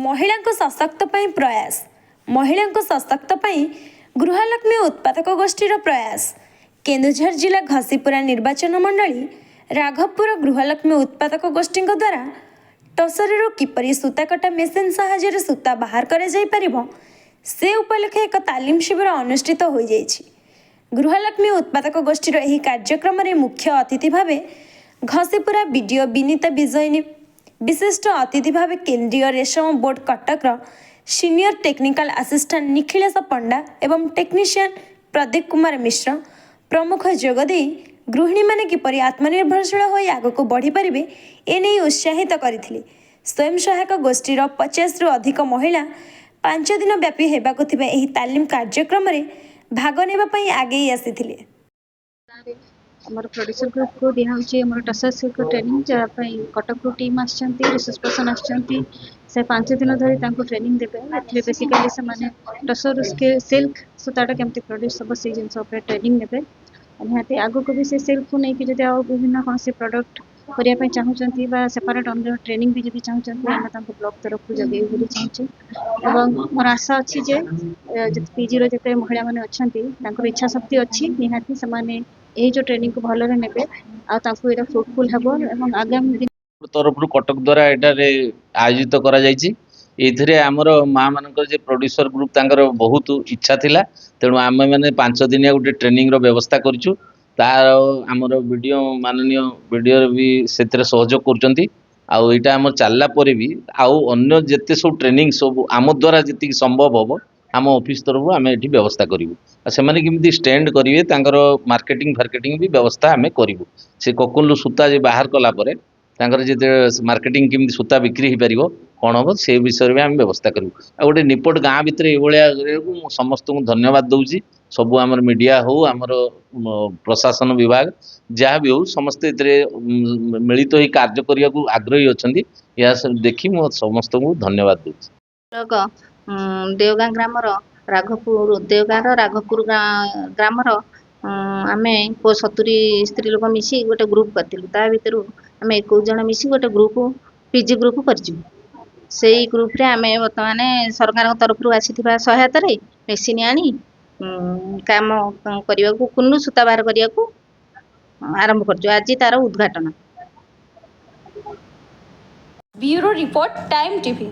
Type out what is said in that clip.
महिला सशक्त प्रयास महिला सशक्त गृहलक्ष्मी उत्पादक गोष्ठीर प्रयास केन्दुझर जिला घसीपुरा निर्वाचन मंडली राघवपुर गृहलक्ष्मी उत्पादक गोष्ठी द्वारा टसर किपरि सूता कटा मेसीन साहाय्य सूता बाहर कर से उपलक्षे एक तालीम शिविर अनुष्ठित हो जाइछि। गृहलक्ष्मी उत्पादक गोष्ठीर एही कार्यक्रम में मुख्य अतिथि भाव घसीपुरा बीडीओ विनीता विजयनी, विशिष्ट अतिथि भाव केंद्रीय रेशम बोर्ड कटकर सीनियर टेक्निकल असिस्टेंट निखिलेश पंडा एवं टेक्नीशियन प्रदीप कुमार मिश्र प्रमुख जोगदे गृहिणी माने किपरि आत्मनिर्भरशील हो आगक बढ़ी पारे एने उत्साहित करथिले। स्वयं सहायक गोष्ठीर 50 रु अधिक महिला 5 दिन व्यापी हेबाकु थिबा एही तालीम कार्यक्रम रे भाग नेबा पई आगे आसीथिले। आमर प्रोड्यूसर ग्रुप को दिया होची आमर टसर सिल्क ट्रेनिंग जा पई कटक रो टीम आछंती रिसर्च पर्सन आछंती से 5 दिन धरि तांको ट्रेनिंग देबे। एथले बेसिकली से माने टसर के सिल्क सुताटा केमति प्रोड्यूस सब से जिंस ऊपर ट्रेनिंग नेबे। निहाती आगो को भी से सिल्क को नै कि जदि आ विभिन्न कोन से प्रोडक्ट करिया पई चाहउचंती बा सेपरेट ऑन ट्रेनिंग भी जदि चाहउचंती हम तांको ब्लॉक तरफ को जगै बोली चाहउची। एवं मोर आशा अछि जे जति पीजी रो जते महिला माने अछंती तांको इच्छा शक्ति अछि निहाती से माने एही जो ट्रेनिंग को भलो रे नेबे आ तांको एटा फ्रूटफुल हबो एवं आगामी दिन तरफ कटक द्वारा एटारे आयोजित करा जायछि। एथिरे हमर मां मानकर जे प्रोड्यूसर ग्रुप तांकर बहुत इच्छा थिला तेणु आमे माने 5 दिनिया गोटे ट्रेनिंग रो व्यवस्था करिछु। तार हमर वीडियो माननीय वीडियो भी सेतरे सहयोग करचंती। आउ एटा हमर चालला परे भी आउ अन्य जेते सब ट्रेनिंग सब आम द्वारा जेति संभव हबो आम ऑफिस तरफ आमे एठी व्यवस्था करिवु। से माने किमिति स्टैंड करिवे तांकर मार्केटिंग फार्केटिंग भी व्यवस्था आमे करिवु। से कोकुल सूता जे बाहर कला परे तांकर जे मार्केटिंग किमिति सूता बिक्री हो पारिबो कौन हम से विषय में आम व्यवस्था करूँ। आ गोटे निपट गाँ भितर ये समस्त को धन्यवाद दूसरी सबू आमर मीडिया हो आमर प्रशासन विभाग जहाँ भी हो समस्ते मिलित हो कार्य करने को आग्रही अच्छा यह देखी मो समस्त को धन्यवाद दूसरी। देवगाँ ग्रामर राघवपुर देवगाँ राघवपुर ग्रामर आमे 70 स्त्री लोक मिसी गोटे ग्रुप करथिलु। ता भितरु आमे 21 जन मिसी गोटे ग्रुप पीजी ग्रुप करछु। से ग्रुप रे आमे वर्तमान सरकार तरफ आसीथिबा सहायता रे मेसिन आनी काम करिया को कुन्नु सूता बाहर करिया को आरंभ करछु। आज तार उद्घाटन। Bureau report time TV.